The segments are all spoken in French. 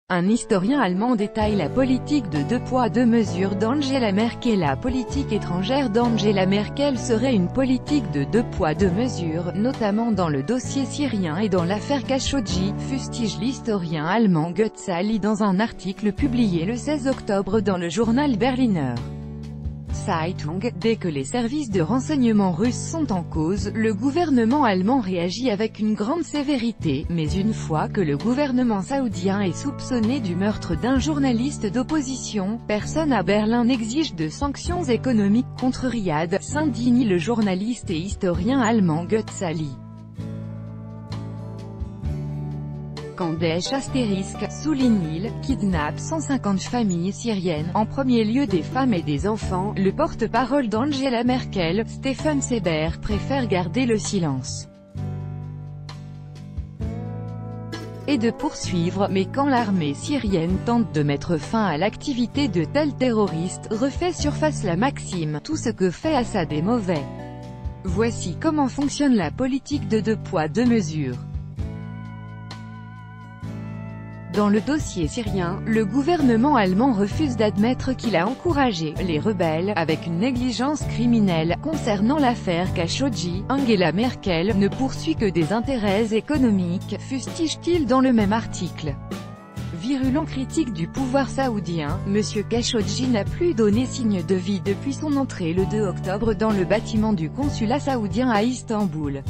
Un historien allemand détaille la politique de deux poids deux mesures d'Angela Merkel. La politique étrangère d'Angela Merkel serait une politique de deux poids deux mesures, notamment dans le dossier syrien et dans l'affaire Khashoggi, fustige l'historien allemand Götz Ali dans un article publié le 16 octobre dans le journal Berliner Zeitung. Dès que les services de renseignement russes sont en cause, le gouvernement allemand réagit avec une grande sévérité, mais une fois que le gouvernement saoudien est soupçonné du meurtre d'un journaliste d'opposition, personne à Berlin n'exige de sanctions économiques contre Riyad, s'indigne le journaliste et historien allemand Götz Ali. Quand Daesh * souligne-il, kidnappe 150 familles syriennes, en premier lieu des femmes et des enfants, le porte-parole d'Angela Merkel, Steffen Seibert, préfère garder le silence. Et de poursuivre, mais quand l'armée syrienne tente de mettre fin à l'activité de tels terroristes, refait surface la maxime, tout ce que fait Assad est mauvais. Voici comment fonctionne la politique de deux poids deux mesures. Dans le dossier syrien, le gouvernement allemand refuse d'admettre qu'il a encouragé les rebelles avec une négligence criminelle. Concernant l'affaire Khashoggi, Angela Merkel ne poursuit que des intérêts économiques, fustige-t-il dans le même article. Virulent critique du pouvoir saoudien, M. Khashoggi n'a plus donné signe de vie depuis son entrée le 2 octobre dans le bâtiment du consulat saoudien à Istanbul.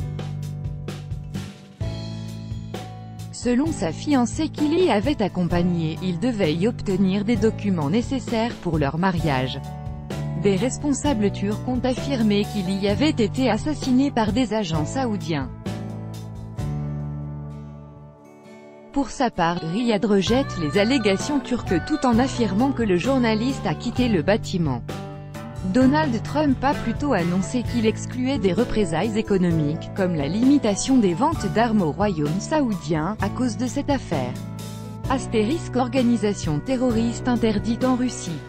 Selon sa fiancée qui l'y avait accompagné, il devait y obtenir des documents nécessaires pour leur mariage. Des responsables turcs ont affirmé qu'il y avait été assassiné par des agents saoudiens. Pour sa part, Riyad rejette les allégations turques tout en affirmant que le journaliste a quitté le bâtiment. Donald Trump a plutôt annoncé qu'il excluait des représailles économiques, comme la limitation des ventes d'armes au royaume saoudien, à cause de cette affaire. * Organisation terroriste interdite en Russie.